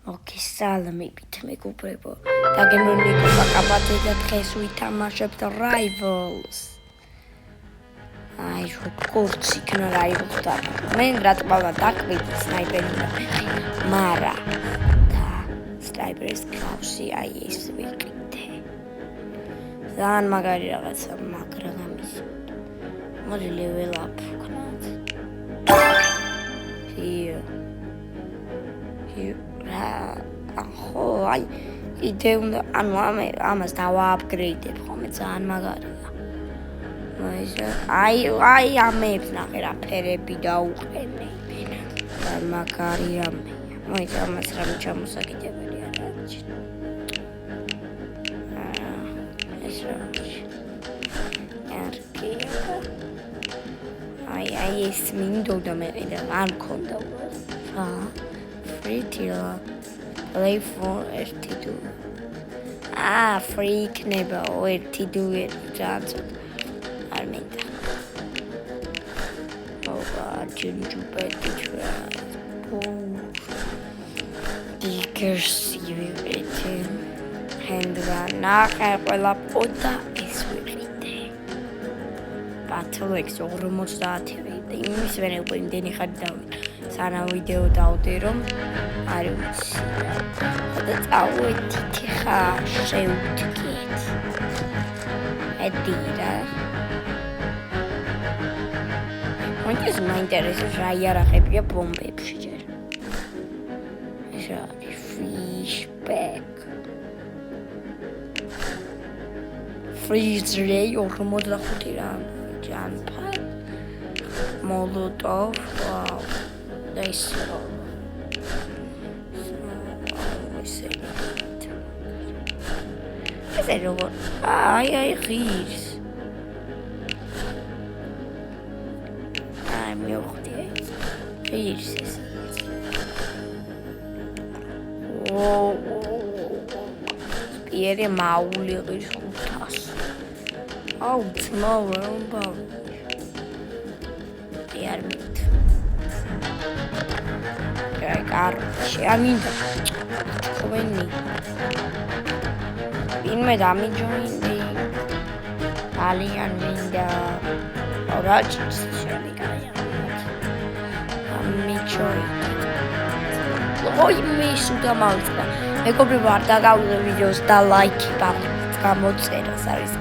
ოკეი, სალამებით მეგობრებო. დაგემოვნებოდა კაბათე და დღეს ვითამაშებთ Rivals. აი, როგორც იქნა Rivals და მე რა თქმა უნდა დაკვირდი სნაიპერი მარა და სნაიპერის კავში აი ეს ვიყიდე. ძალიან მაგარი რაღაცა, მაგრამ ამის მოდი level up ვქნათ. ხო, აი, იდე უნდა, ანუ ამას დავააპგრეიდებ ხოლმე, ძალიან მაგარია. აი, ამებს ნახე რა ფერები დაუყენე. ძალიან მაგარია მე. მოიცა ამას რამე ჩამოსაკიდებელი არ აღჩინე. ეს რა. აი, ეს მინდოდა მე და არ მქონდა. Free tier. Play for RT2. Free იქნება RT2 ჯანსო. არ მინდა. ჯუნჯუბეთი ჩვია. დიკერსი ვიყიდე. ჰენდრა ნახე ყველა პოდა ეს ვიყიდე. ბათლექს 50 ვიყიდე. იმის ვერ უკვე იმდენი ხანი დავიდე. სანამ ვიდეო დავდე რომ არ ვიცი. და წავედით ხა შევდგეთ. ედირა. მანქის მაინტერესებს რა იარაღებია ბომბებში ჯერ. ეს რა fishback. Freeze ray 45 რა ჯამპა. Molotov. Wow. Nice. ეს როგორ? აი, ღირს. აი, მივხვდი. ღირს ეს. პირე მაული ღირს 500. აუ, ძმაურა, რომ ბავშვი. არ მინდა. კარში, ამინდა. თქვენი. ვინმე დამიჯოინდი. ალიან მინდა. რაჭის შემიგაა. ამიჯოინდი. ой, მე სუდა მოვიწყდა. მეგობრებო, არ დაგავიდე ვიდეოს და ლაიქი გამოწერას არის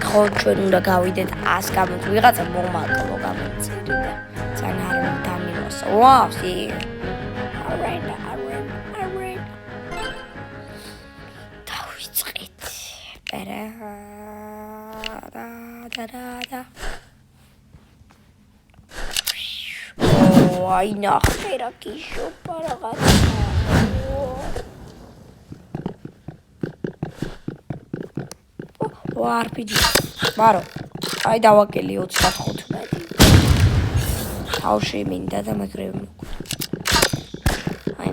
ხო ჩვენ უნდა გავიდეთ 100 გამოც ვიღაცა მომაკლო გამოწერდა. ძალიან არ დამილოსა. ვაუ, სი. არენდა. დავიწყეთ. პერა. და. აი, ნახე რა კიშოპა რაღაცა. RPG. მარო. აი დავაკელი 35. თავში მინდა და მეგრები მოგდა. აი.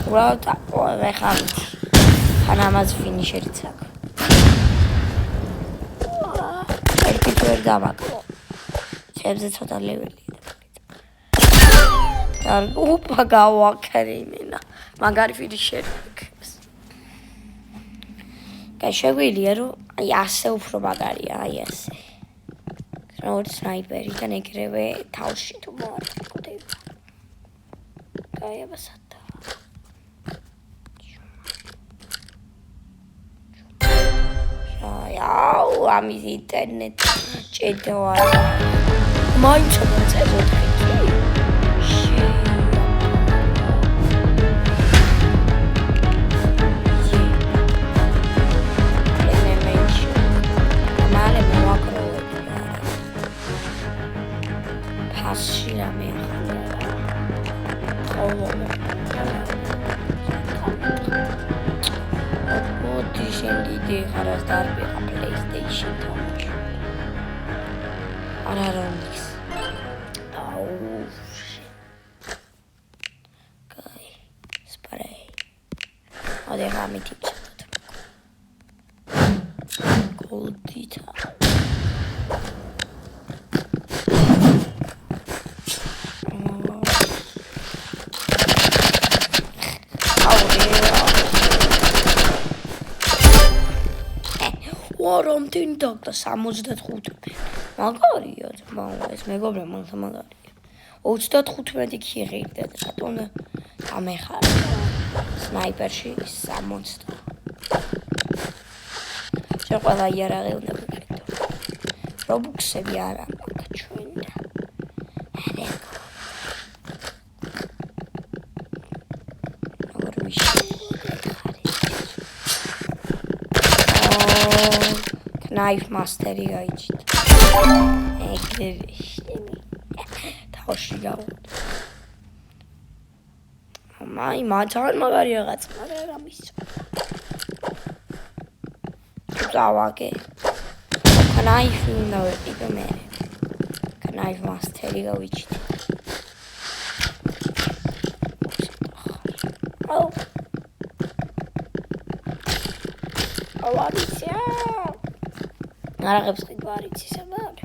უბრალოდ ვეხავით. თან ამას ფინიშერიც აქვს. ერთი ვერ დამაკლო. ჩემზე ცოტა ლეველია. და ოპა გავაკრინა. მაგარი ფინიშერი აქვს. შეგვიძლია რომ აი ასე უფრო მაგარია აი ასე. როგორც სნაიპერიდან ეგრევე თავში თუ მოაწყდება. გაიაბასადა. აუ, ამის ინტერნეტი ჭედოა. მაინც მოწევოდი. ხარას დარბია PlayStation თამაში. არა ის. აუ. კაი. სპრეი. ადა გამიტიჩა. გოლდიტა. რამდენი დაგდა 75. მაგარია, ეს მეგობრებო, მაგარია. 35 ქიღირდა და რატომ გამეხარა სნაიპერში 60. შენ ყველა იარაღი უნდა ვიყიდო. რობუქსები არა მაქვს ჩვენ და აგერ knife master-ი გაიჭით. ეგრე შენი. თავში გავა. მათთან მაგარი რაღაც, მაგრამ რა მისო. დავაგე. knife უნდა ვიყიდო მე. knife master-ი გავიჭით. ავარიცია. არაღებს ყიდვა არ იცი საბარ.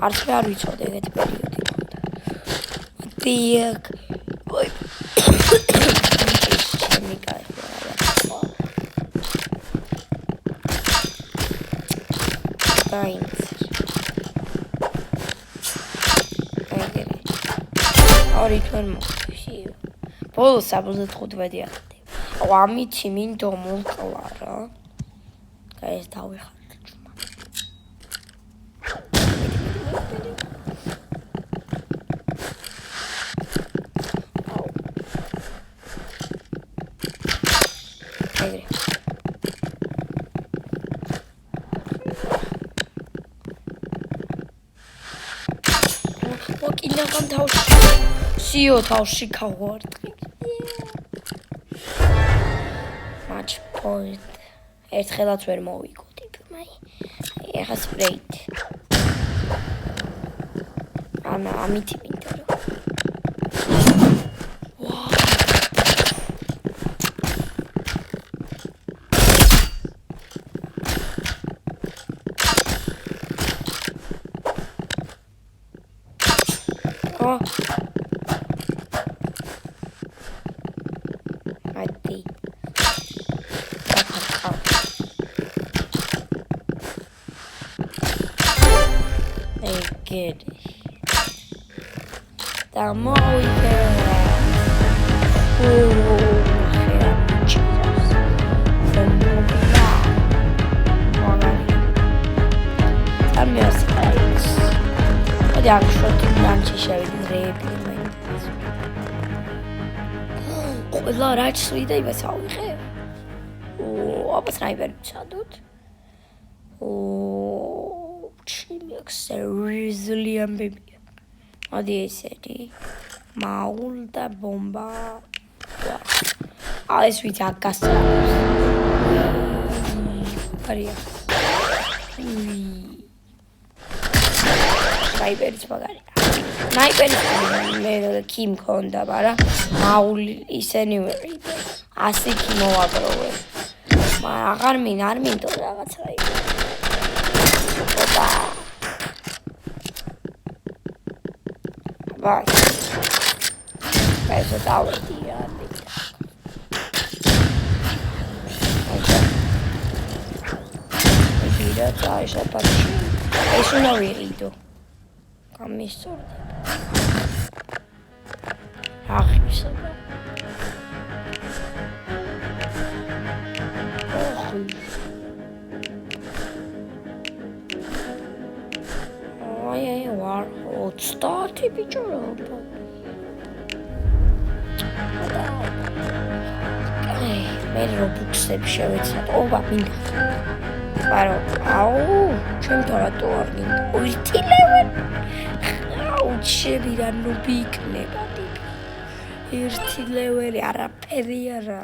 არც არ ვიცოდი ეგეთი პერიოდი მქონდა. დიახ. ой. ჩემი кайფი. დაინც. ორი თვენ მოხში. ბოლოს 75 ახდი. აუ ამითი მინდო მოვკლა რა. ეს დავიხარ. ოკინაგამ თავში სიო თავში გავარტყი match point ერთხელაც ვერ მოვიგოდი მაი ეხა სპრეით ანა ამითი მინდა რომ Mati. Good. Tamo Ла рач свида и бесауიხე. აბა სნაიპერი ჩადოთ. ჩიმექ სერიოზლი ამბები. მოდი ესეთი. მაულ და ბომბა. ეს ვიცი აკასტრავს. არია. სნაიპერიც მაგარია. სნაიპერი მე კი მქონდა, მაგრამ მაული ისენი ვიყიდე. 100 კი მოვაგროვე. მაგრამ არ მინდო რაღაცა იყო. ოპა. ვაი. ეს დავედი ანი. ვიდრე წაიშაპაჩი. ეს უნდა ვიყიდო. გამისწორდა. აღიშობა. აი ვარ 30 ბიჭო რა. მე რობუქსები შევეცად. ობა მინდა. პარო. აუ, ჩვენ თორატო არ მინდა. უთილევენ. აუ, შევი რა ნუბი იქნება. ერთი ლეველი არაფერი არა.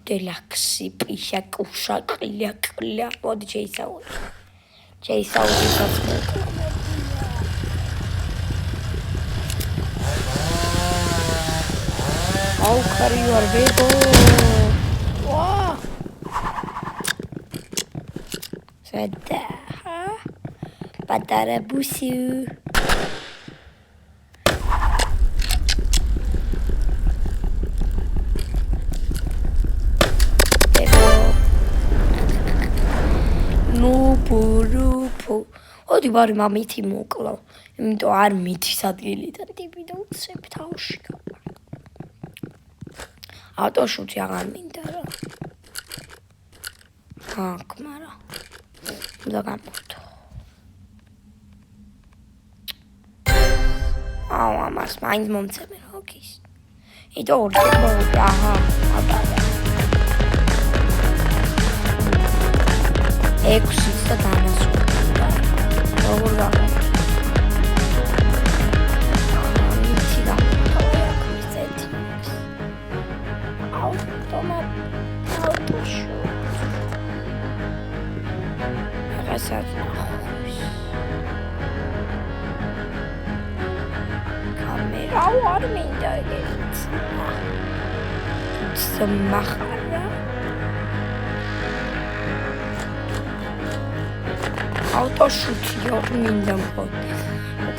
დელაქსი პიშა კუშა ყლია ყლია. მოდი შეისაუბრე. შეისაუბრე საწყო. აუ ხარი ვარ ბებო. ვა. სადა. პატარა ბუსი. მოდი ბარი მამითი მოკლო. იმიტომ არ მითის ადგილიდან ტიპი და უცებ თავში გავა. ავტოშუთი აღარ მინდა რა. აქ მარა. და გამოვთო. აუ ამას მაინც მომცემენ ჰოკის. იტო ორჯერ მოვიდა აჰა აბადა. 6 და დამასვლა. როგორ გავა? მითი გამოვთო აქ მიწეთ. ავტომატ ავტოშუთი. რასაც ნახოს. კამერა არ მინდა ეგეც. სამახარა. ავტოშუთი არ მინდა მქონდა.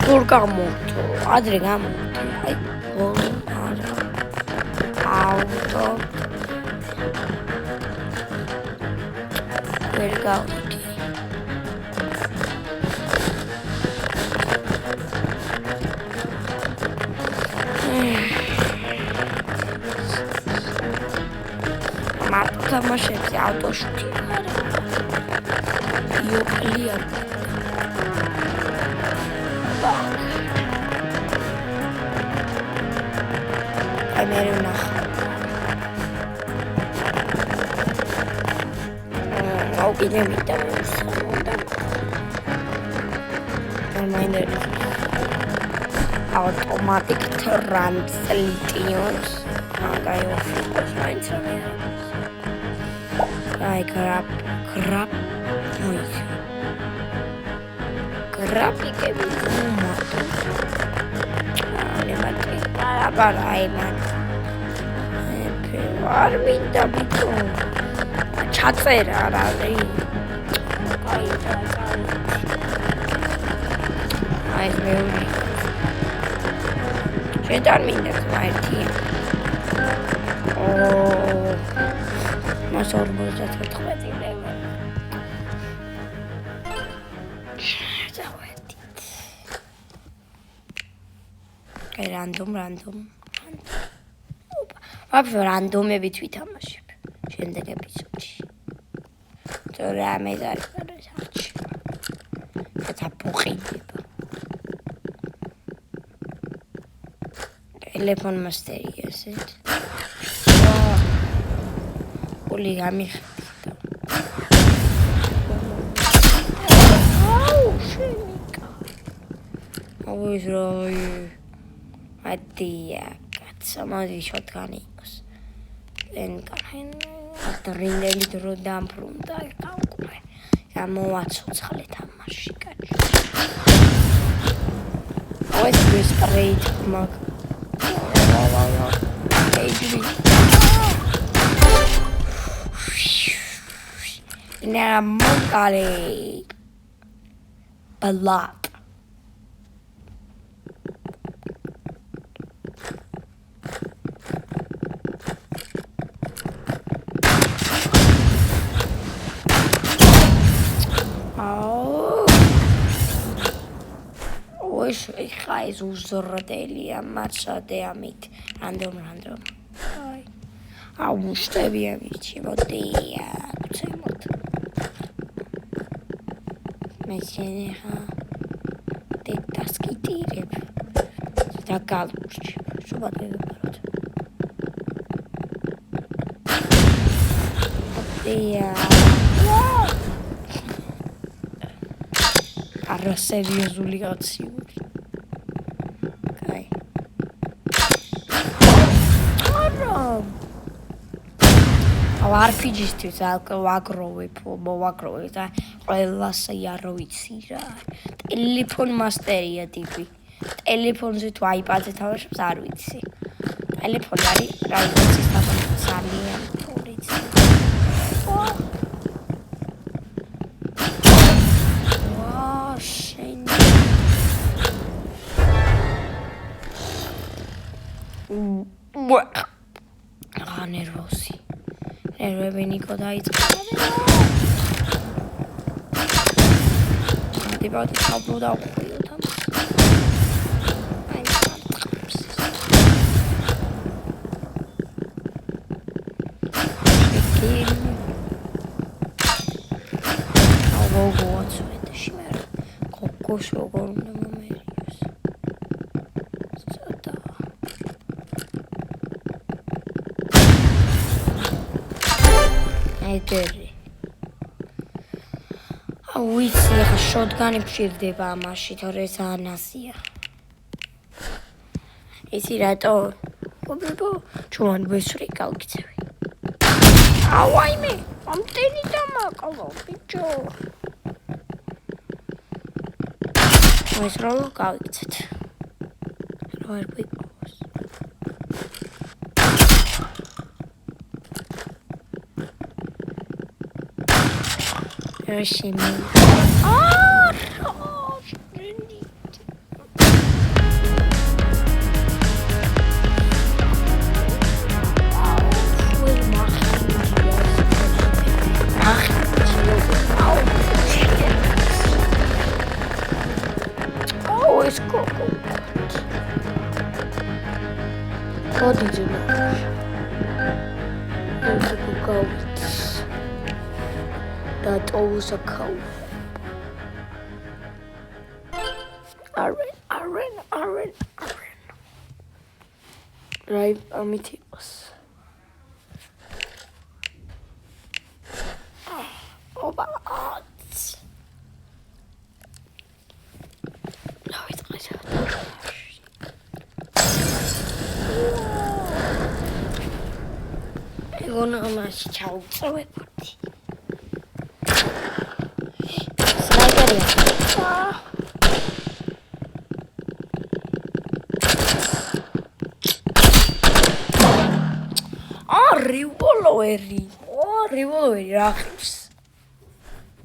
როგორ გამოვთო? ადრე გამოვთო. აი, არა. ავტო. ვერ გავიდი. მარტო თამაშებზე ავტოშუთი არა. იოკლია. აი მე ვნახე. აუ კიდე მიტა მოსამოდა. ნორმალურად. automatic translations. Agora eu fico mais ou menos. Ai, crap. Muito. Crap que me matou. Le matei para aí, mano. Pior me dá bicho. Chateira, ali. Ai, meu Deus. Შეთან მინდა ერთია. მას 54 ლევა. დავედით. კაი რანდომ. ოპა, რანდომებით ვითამაშებ. შემდეგ ეპიზოდში. თორე ამას არის არჩი. და პუყიდება. Telefon masteri esset. Oli გამიხდა. აუ, შეიკა. აუ ის როი. ატია, კაცო, მოდი შოთგანი იყოს. ენ კაჰენ ატრინელი დრო დამბრუნდა ეკავკურე. გამოვაცოცხლე თამაში კაცო. აუ ეს სპრეით მაგ Now Mokale Balat. Is uzordelია მაცადე ამით რანდომ აი აუშტებია ვიცი მოდია ცემოთ მე შენახა დეტასკიტირებ და გალურჩი შუბად მივებაროთ მოდია არა სერიოზული კაცი RPG-ისთვის ვაგროვებ და ყველას არ ვიცი რა. ტელეფონ მასტერია ტიპი. ტელეფონზე თუ iPad-ზე თამაშობს არ ვიცი. ტელეფონი არის რა ვიცი ძალიან თორიცი. ვაა შენ. ნერვოზი. ნერვები ნიკო დაიწყო. დავდივარდი თავბრუ დავხვიოთ ამას. აი მარტყავს. Გოგოს როგორ უნდა მომერიოს. ცოტა. ეგრე. ვიცი, ახლა შოტგანი მჭირდება ამაში, თორე ეს ანასია. იცი რატო? ობებო, ჩვენ ვესვრი გავიქცევი. აუაიმე, ამდენი დამაკავა, ბიჭო. ეს რო გავიქცეთ. რო არ გვიყავს. რაშიმი. What did you know? That was a cow. Aren. Right, Amityville. Oh, my God. No, it's not. Egona amasi ჩავწევებოდი. სნაიპერია. რივოლვერი რა ხებს.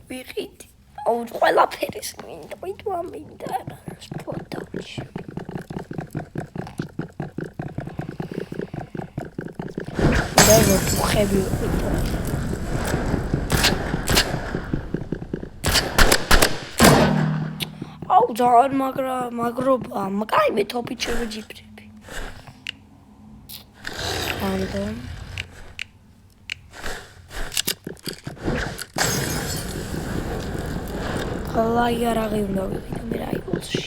ვიყიდი. აუ ყველაფერის მინდა სპორტში. და ხები ვიყიდო. აუ ძალიან მაგრობა, კაი თოპი ჩევიჯიბრები. ანდო ხალაი არაღი უნდა ვიყიდო მე რაიბოლში.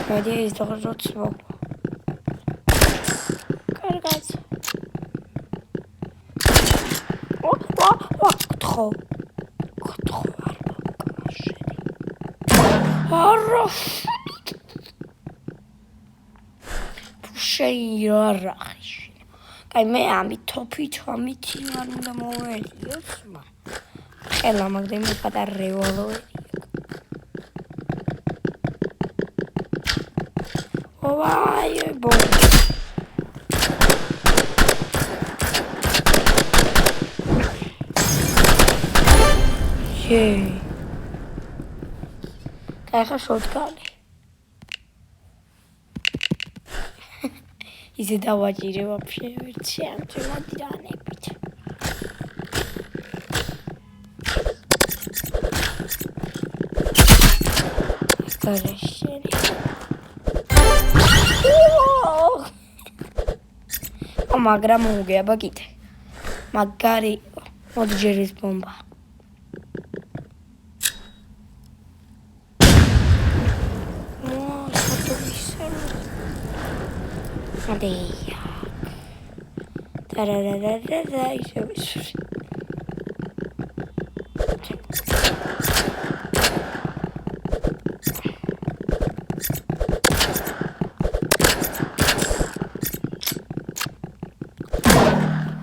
მოდი ის დაღროც მო. კარგად. ო, არა. ფუშეი არახი. კაი მე ამით თოფით ამითი არ უნდა მოვერიოს მა. ხელა მაგდენ მე პატარ რევოლვერი. ოვაი ბო. Yay. Krijg shotgun. Изи давайте вообще всем чемоданебить. Короче. Магра могება კიდე. მაგარი მოძჯერის ბომბა. Adeia. Tarararara, isso.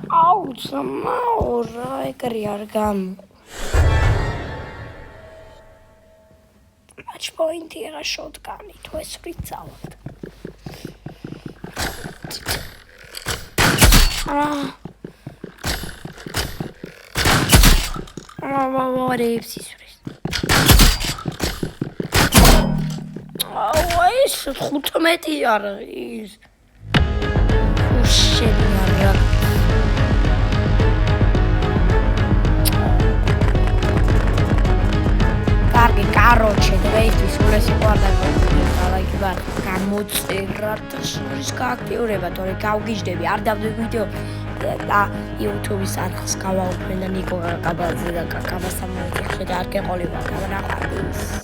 Au, sama ora ekariar gam. Match point era shotgun, it was result. What is this? Oh, is het goed met die jaren? Oh shit, ja. დღეისთვის სულ ეს იყო არ დაგავიდებთ გამოწერა და სულის გააქტიურება, თორე გავგიჟდები, არ დავდებ ვიდეო და YouTube-ის არხს გავაუფლენ და ნიკო კაბაძე და კაკაბასამოიწიხე და არ გეყოლება გამონაყადის.